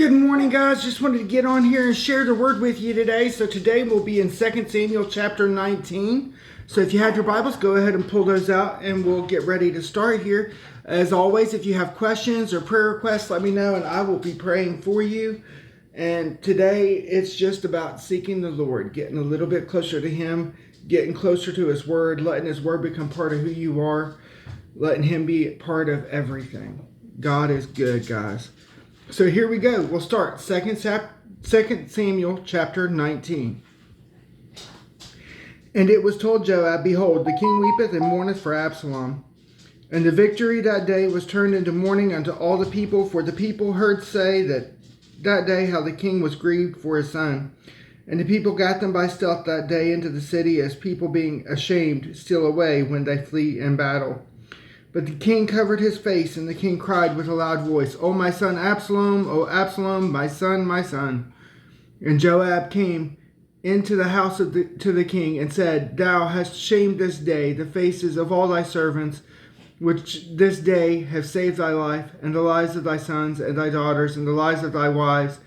Good morning, guys. Just wanted to get on here and share the word with you today. So today we'll be in 2 Samuel chapter 19. So if you have your Bibles, go ahead and pull those out and we'll get ready to start here. As always, if you have questions or prayer requests, let me know and I will be praying for you. And today it's just about seeking the Lord, getting a little bit closer to Him, getting closer to His Word, letting His Word become part of who you are, letting Him be part of everything. God is good, guys. So here we go. We'll start 2 Samuel chapter 19. And it was told Joab, Behold, the king weepeth and mourneth for Absalom. And the victory that day was turned into mourning unto all the people, for the people heard say that day how the king was grieved for his son. And the people got them by stealth that day into the city, as people being ashamed steal away when they flee in battle. But the king covered his face, and the king cried with a loud voice, O my son Absalom, O Absalom, my son, my son. And Joab came into the house to the king, and said, Thou hast shamed this day the faces of all thy servants, which this day have saved thy life, and the lives of thy sons and thy daughters, and the lives of thy wives,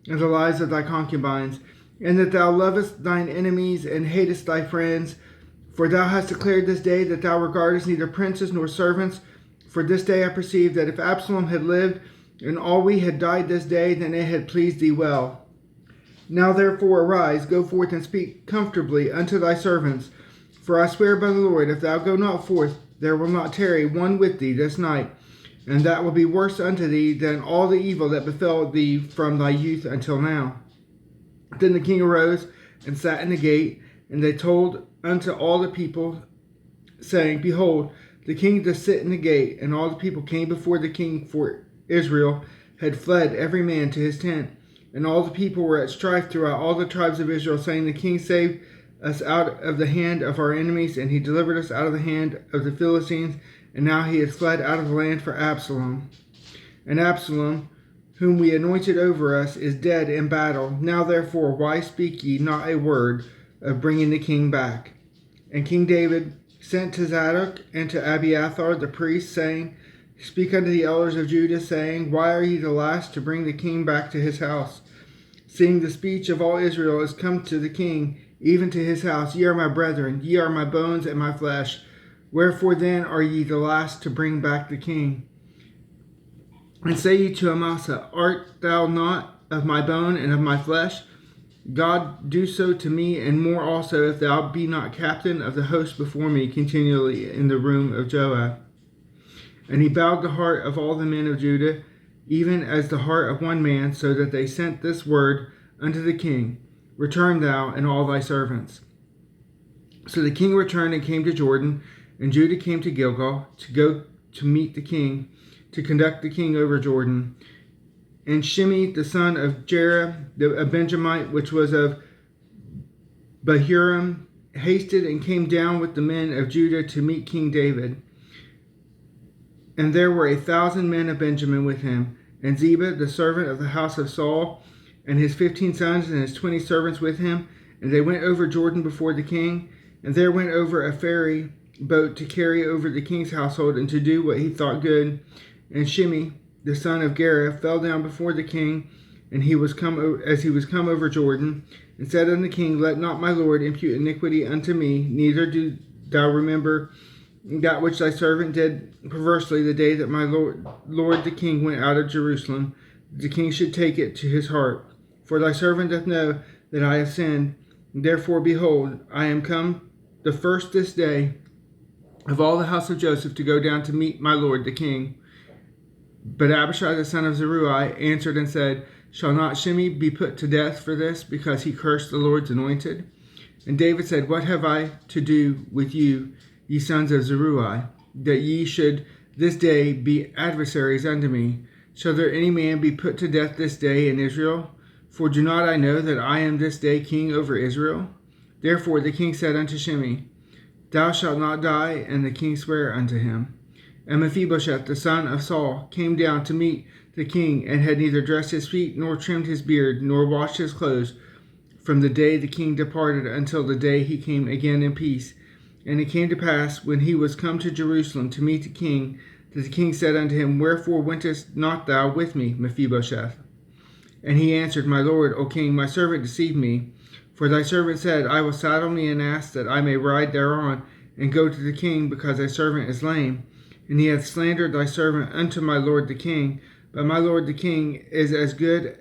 and the lives of thy concubines, and that thou lovest thine enemies, and hatest thy friends. For thou hast declared this day that thou regardest neither princes nor servants. For this day I perceive that if Absalom had lived, and all we had died this day, then it had pleased thee well. Now therefore arise, go forth and speak comfortably unto thy servants. For I swear by the Lord, if thou go not forth, there will not tarry one with thee this night, and that will be worse unto thee than all the evil that befell thee from thy youth until now. Then the king arose and sat in the gate, and they told unto all the people, saying, Behold, the king doth sit in the gate. And all the people came before the king, for Israel had fled every man to his tent. And all the people were at strife throughout all the tribes of Israel, saying, The king saved us out of the hand of our enemies, and he delivered us out of the hand of the Philistines, and now he has fled out of the land for Absalom. And Absalom, whom we anointed over us, is dead in battle. Now therefore, why speak ye not a word of bringing the king back? And King David sent to Zadok and to Abiathar the priest, saying, Speak unto the elders of Judah, saying, Why are ye the last to bring the king back to his house? Seeing the speech of all Israel is come to the king, even to his house, ye are my brethren, ye are my bones and my flesh. Wherefore then are ye the last to bring back the king? And say ye to Amasa, Art thou not of my bone and of my flesh? God do so to me, and more also, if thou be not captain of the host before me continually in the room of Joab. And he bowed the heart of all the men of Judah, even as the heart of one man, so that they sent this word unto the king, Return thou and all thy servants. So the king returned and came to Jordan, and Judah came to Gilgal to go to meet the king, to conduct the king over Jordan. And Shimei, the son of Jerah, a Benjamite, which was of Bahurim, hasted and came down with the men of Judah to meet King David. And there were 1,000 men of Benjamin with him, and Ziba, the servant of the house of Saul, and his 15 sons and his 20 servants with him. And they went over Jordan before the king, and there went over a ferry boat to carry over the king's household and to do what he thought good. And Shimei, the son of Gera, fell down before the king, and he was come over Jordan, and said unto the king, Let not my lord impute iniquity unto me, neither do thou remember that which thy servant did perversely the day that my lord the king went out of Jerusalem. The king should take it to his heart. For thy servant doth know that I have sinned. Therefore, behold, I am come the first this day of all the house of Joseph to go down to meet my lord the king. But Abishai the son of Zeruiah answered and said, Shall not Shimei be put to death for this, because he cursed the Lord's anointed? And David said, What have I to do with you, ye sons of Zeruiah, that ye should this day be adversaries unto me? Shall there any man be put to death this day in Israel? For do not I know that I am this day king over Israel? Therefore the king said unto Shimei, Thou shalt not die. And the king sware unto him. And Mephibosheth, the son of Saul, came down to meet the king, and had neither dressed his feet, nor trimmed his beard, nor washed his clothes, from the day the king departed until the day he came again in peace. And it came to pass, when he was come to Jerusalem to meet the king, that the king said unto him, Wherefore wentest not thou with me, Mephibosheth? And he answered, My lord, O king, my servant deceived me. For thy servant said, I will saddle me an ass that I may ride thereon, and go to the king, because thy servant is lame. And he hath slandered thy servant unto my lord the king. But my lord the king is as good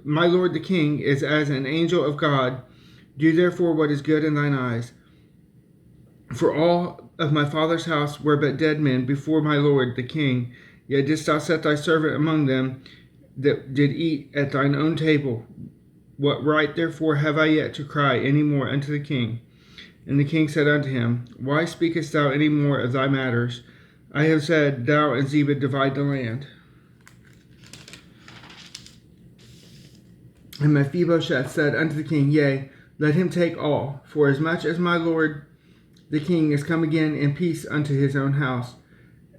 my lord the king is as an angel of God. Do therefore what is good in thine eyes. For all of my father's house were but dead men before my lord the king. Yet didst thou set thy servant among them that did eat at thine own table. What right therefore have I yet to cry any more unto the king? And the king said unto him, Why speakest thou any more of thy matters? I have said, Thou and Ziba divide the land. And Mephibosheth said unto the king, Yea, let him take all, for as much as my lord the king is come again in peace unto his own house.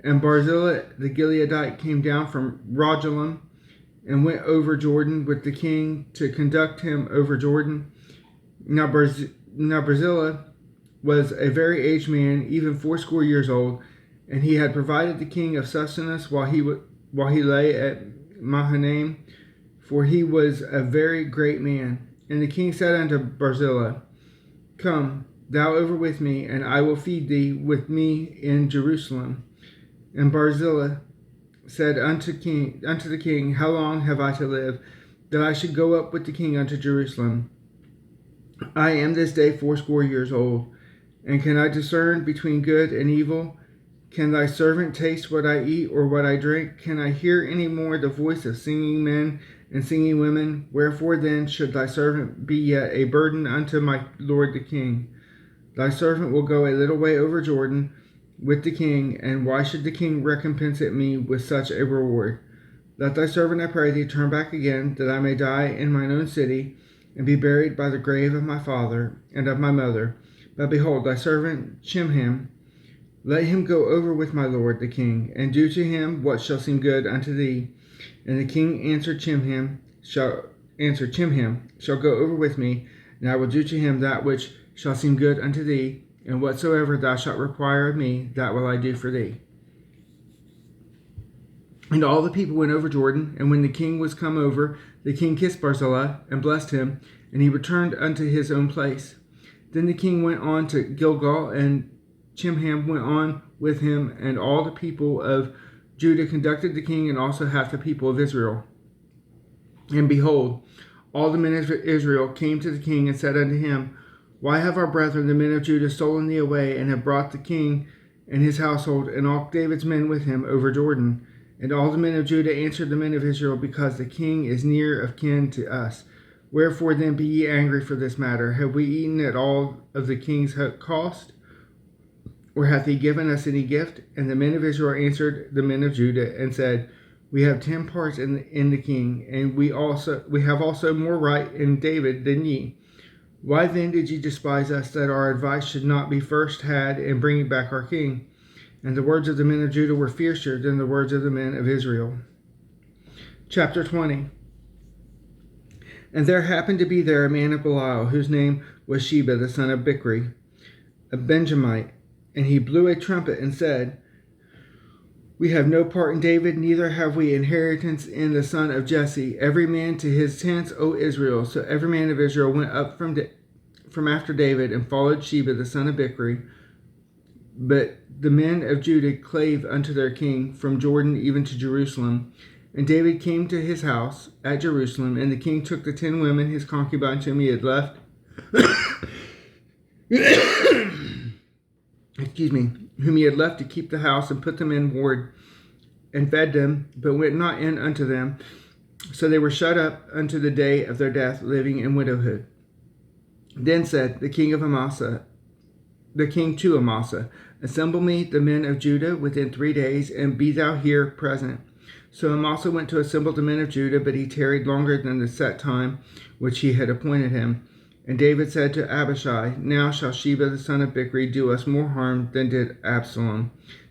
And Barzillai the Gileadite came down from Rogelim, and went over Jordan with the king to conduct him over Jordan. Now Barzillai was a very aged man, even 80 years old, and he had provided the king of sustenance while he lay at Mahanaim, for he was a very great man. And the king said unto Barzillai, Come thou over with me, and I will feed thee with me in Jerusalem. And Barzillai said unto the king, How long have I to live, that I should go up with the king unto Jerusalem? I am this day 80 years old, and can I discern between good and evil? Can thy servant taste what I eat or what I drink? Can I hear any more the voice of singing men and singing women? Wherefore then should thy servant be yet a burden unto my lord the king? Thy servant will go a little way over Jordan with the king, and why should the king recompense me with such a reward? Let thy servant, I pray thee, turn back again, that I may die in mine own city, and be buried by the grave of my father and of my mother. But behold, thy servant Chimham, let him go over with my lord the king, and do to him what shall seem good unto thee. And the king answered Chimham, shall go over with me, and I will do to him that which shall seem good unto thee. And whatsoever thou shalt require of me, that will I do for thee. And all the people went over Jordan, and when the king was come over, the king kissed Barzillai, and blessed him, and he returned unto his own place. Then the king went on to Gilgal, and Chimham went on with him, and all the people of Judah conducted the king, and also half the people of Israel. And behold, all the men of Israel came to the king, and said unto him, Why have our brethren, the men of Judah, stolen thee away, and have brought the king and his household, and all David's men with him, over Jordan? And all the men of Judah answered the men of Israel, Because the king is near of kin to us. Wherefore then be ye angry for this matter? Have we eaten at all of the king's cost? Or hath he given us any gift? And the men of Israel answered the men of Judah, and said, We have 10 parts in the king, and we have also more right in David than ye. Why then did ye despise us, that our advice should not be first had in bringing back our king? And the words of the men of Judah were fiercer than the words of the men of Israel. Chapter 20. And there happened to be there a man of Belial, whose name was Sheba, the son of Bichri, a Benjamite. And he blew a trumpet and said, We have no part in David, neither have we inheritance in the son of Jesse. Every man to his tents, O Israel. So every man of Israel went up from after David, and followed Sheba, the son of Bichri. But the men of Judah clave unto their king from Jordan even to Jerusalem. And David came to his house at Jerusalem, and the king took the 10 women, his concubines, whom he had left. Whom he had left to keep the house, and put them in ward, and fed them, but went not in unto them. So they were shut up unto the day of their death, living in widowhood. Then said the king to Amasa, Assemble me the men of Judah within 3 days, and be thou here present. So Amasa went to assemble the men of Judah, but he tarried longer than the set time which he had appointed him. And David said to Abishai, Now shall Sheba the son of Bichri do us more harm than did Absalom.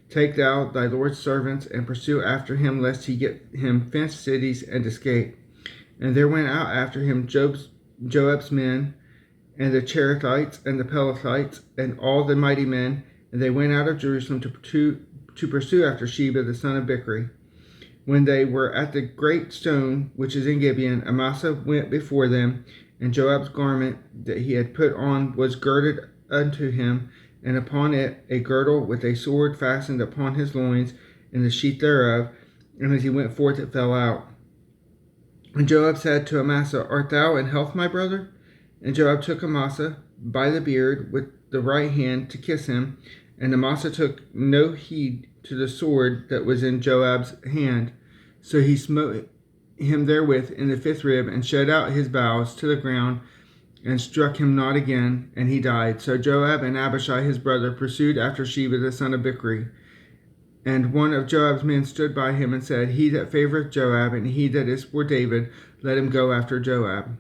Take thou thy Lord's servants, and pursue after him, lest he get him fenced cities and escape. And there went out after him Joab's men, and the Cherethites, and the Pelethites, and all the mighty men, and they went out of Jerusalem to pursue after Sheba the son of Bichri. When they were at the great stone which is in Gibeon, Amasa went before them, and Joab's garment that he had put on was girded unto him, and upon it a girdle with a sword fastened upon his loins, and the sheath thereof, and as he went forth it fell out. And Joab said to Amasa, Art thou in health, my brother? And Joab took Amasa by the beard with the right hand to kiss him, and Amasa took no heed to the sword that was in Joab's hand. So he smote him therewith in the fifth rib, and shut out his bowels to the ground, and struck him not again, and he died. So Joab and Abishai his brother pursued after Sheba the son of Bichri. And one of Joab's men stood by him and said, He that favoreth Joab, and he that is for David, let him go after Joab.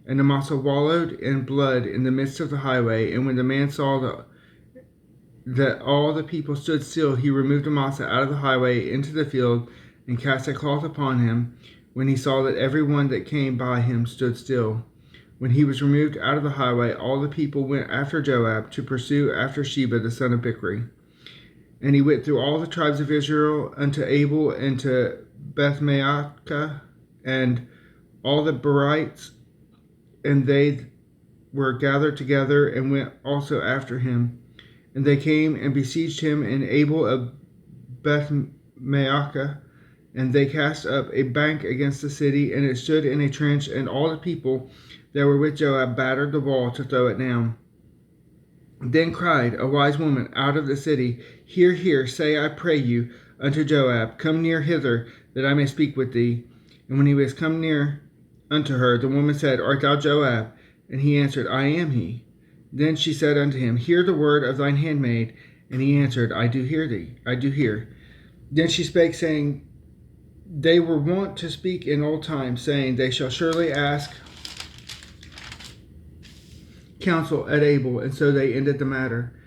And Amasa wallowed in blood in the midst of the highway. And when the man saw that all the people stood still, he removed Amasa out of the highway into the field, and cast a cloth upon him, when he saw that every one that came by him stood still. When he was removed out of the highway, all the people went after Joab to pursue after Sheba the son of Bichri. And he went through all the tribes of Israel unto Abel and to Bethmaachah, and all the Berites, and they were gathered together and went also after him. And they came and besieged him in Abel of Bethmaachah, and they cast up a bank against the city, and it stood in a trench, and all the people that were with Joab battered the wall to throw it down. Then cried a wise woman out of the city, Hear, hear, say, I pray you, unto Joab, Come near hither, that I may speak with thee. And when he was come near unto her, the woman said, Art thou Joab? And he answered, I am he. Then she said unto him, Hear the word of thine handmaid. And he answered, I do hear thee, I do hear. Then she spake, saying, They were wont to speak in old times, saying, They shall surely ask counsel at Abel, and so they ended the matter.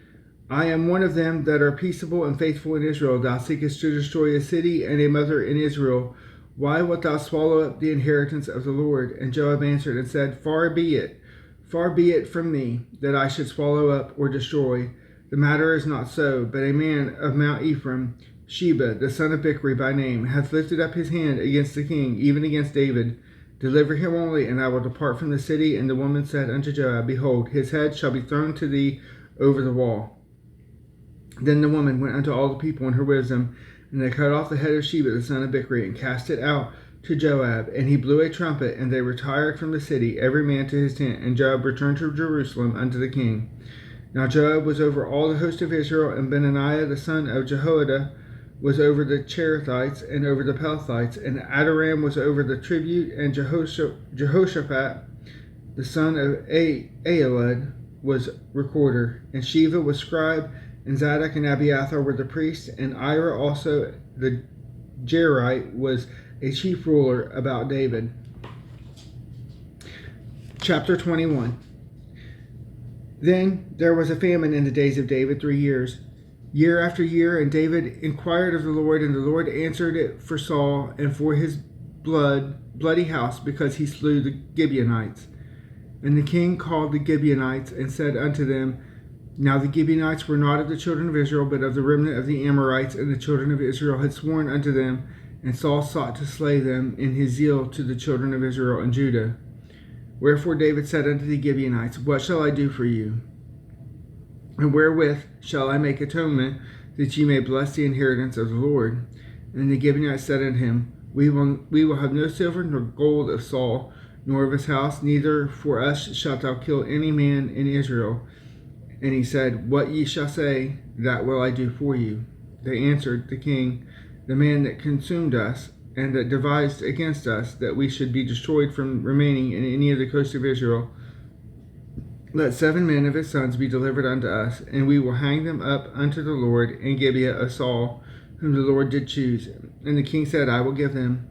I am one of them that are peaceable and faithful in Israel. Thou seekest to destroy a city and a mother in Israel. Why wilt thou swallow up the inheritance of the Lord? And Joab answered and said, Far be it from me, that I should swallow up or destroy. The matter is not so, but a man of Mount Ephraim, Sheba, the son of Bichri by name, hath lifted up his hand against the king, even against David. Deliver him only, and I will depart from the city. And the woman said unto Joab, Behold, his head shall be thrown to thee over the wall. Then the woman went unto all the people in her wisdom, and they cut off the head of Sheba the son of Bichri, and cast it out to Joab. And he blew a trumpet, and they retired from the city, every man to his tent. And Joab returned to Jerusalem unto the king. Now Joab was over all the host of Israel, and Benaiah the son of Jehoiada was over the Cherethites and over the Pelethites, and Adoram was over the tribute, and Jehoshaphat the son of Ahilud was recorder, and Sheva was scribe, and Zadok and Abiathar were the priests, and Ira also the Jerite was a chief ruler about David. Chapter 21. Then there was a famine in the days of David 3 years. Year after year, and David inquired of the Lord, and the Lord answered it for Saul and for his bloody house, because he slew the Gibeonites. And the king called the Gibeonites, and said unto them, Now the Gibeonites were not of the children of Israel, but of the remnant of the Amorites, and the children of Israel had sworn unto them, and Saul sought to slay them in his zeal to the children of Israel and Judah. Wherefore David said unto the Gibeonites, What shall I do for you? And wherewith shall I make atonement, that ye may bless the inheritance of the Lord? And the Gibeonites said unto him, We will have no silver nor gold of Saul, nor of his house, neither for us shalt thou kill any man in Israel. And he said, What ye shall say, that will I do for you. They answered the king, The man that consumed us, and that devised against us, that we should be destroyed from remaining in any of the coast of Israel, let 7 men of his sons be delivered unto us, and we will hang them up unto the Lord in Gibeah of Saul, whom the Lord did choose. And the king said, I will give them.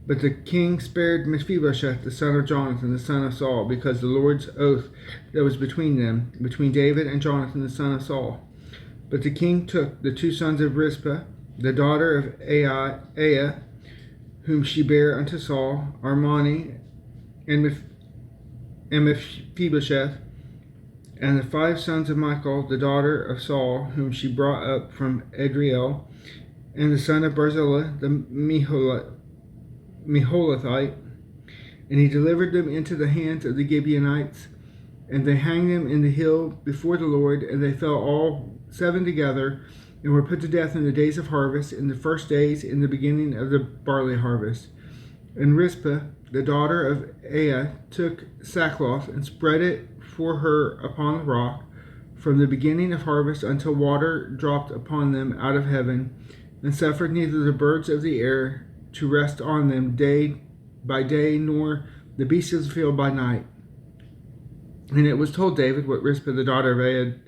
But the king spared Mephibosheth, the son of Jonathan, the son of Saul, because the Lord's oath that was between them, between David and Jonathan, the son of Saul. But the king took the 2 sons of Rizpah, the daughter of Aiah, whom she bare unto Saul, Armoni, and Mephibosheth, and the 5 sons of Michal, the daughter of Saul, whom she brought up from Adriel, and the son of Barzillai the Meholathite, and he delivered them into the hands of the Gibeonites, and they hanged them in the hill before the Lord, and they fell all 7 together, and were put to death in the days of harvest, in the first days in the beginning of the barley harvest. And Rizpah, the daughter of Aiah, took sackcloth and spread it for her upon the rock, from the beginning of harvest until water dropped upon them out of heaven, and suffered neither the birds of the air to rest on them day by day, nor the beasts of the field by night. And it was told David what Rizpah the daughter of Aiah,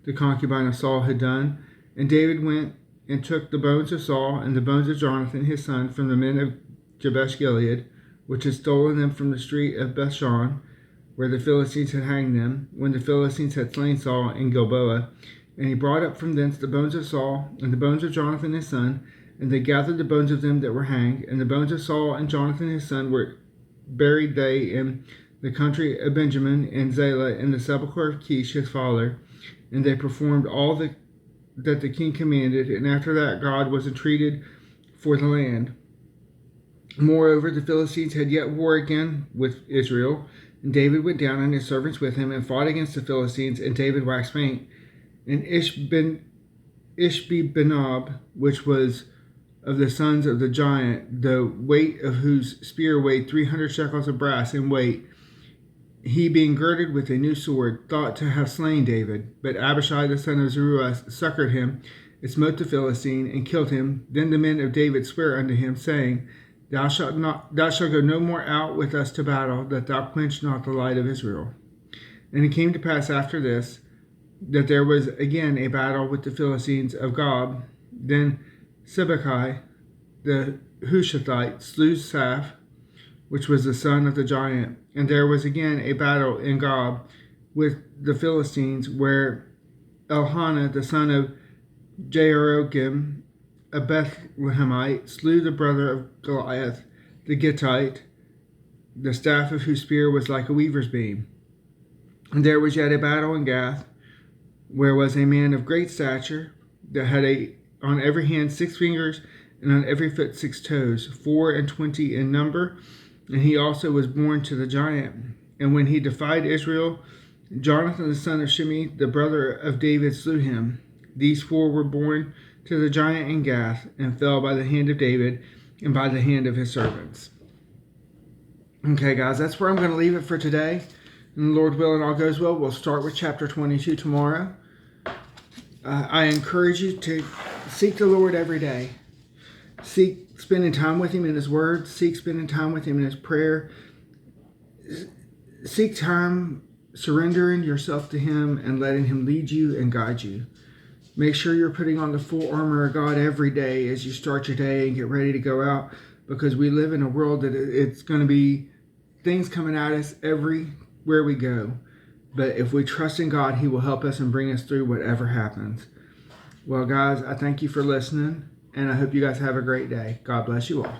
the concubine of Saul, had done. And David went and took the bones of Saul and the bones of Jonathan his son from the men of Jabesh Gilead, which had stolen them from the street of Bethshan, where the Philistines had hanged them, when the Philistines had slain Saul in Gilboa. And he brought up from thence the bones of Saul and the bones of Jonathan his son, and they gathered the bones of them that were hanged, and the bones of Saul and Jonathan his son were buried they in the country of Benjamin in Zelah, in the sepulchre of Kish his father. And they performed all that the king commanded, and after that God was entreated for the land. Moreover, the Philistines had yet war again with Israel, and David went down and his servants with him, and fought against the Philistines, and David waxed faint. And Ishbi-Benob, which was of the sons of the giant, the weight of whose spear weighed 300 shekels of brass in weight, he being girded with a new sword, thought to have slain David. But Abishai the son of Zeruiah succored him, and smote the Philistine, and killed him. Then the men of David sware unto him, saying, Thou shalt go no more out with us to battle, that thou quench not the light of Israel. And it came to pass after this, that there was again a battle with the Philistines of Gob. Then Sibbechai the Hushathite slew Saph, which was the son of the giant. And there was again a battle in Gob with the Philistines, where Elhanan the son of Jehoiakim, a Bethlehemite, slew the brother of Goliath the Gittite, the staff of whose spear was like a weaver's beam. And there was yet a battle in Gath, where was a man of great stature, that had on every hand 6 fingers, and on every foot 6 toes, 24 in number, and he also was born to the giant. And when he defied Israel, Jonathan the son of Shimei, the brother of David, slew him. These 4 were born to the giant in Gath, and fell by the hand of David, and by the hand of his servants. Okay, guys, that's where I'm going to leave it for today. And Lord willing, all goes well, we'll start with chapter 22 tomorrow. I encourage you to seek the Lord every day. Seek spending time with him in his word. Seek spending time with him in his prayer. Seek time surrendering yourself to him and letting him lead you and guide you. Make sure you're putting on the full armor of God every day as you start your day and get ready to go out, because we live in a world that it's going to be things coming at us everywhere we go. But if we trust in God, he will help us and bring us through whatever happens. Well, guys, I thank you for listening, and I hope you guys have a great day. God bless you all.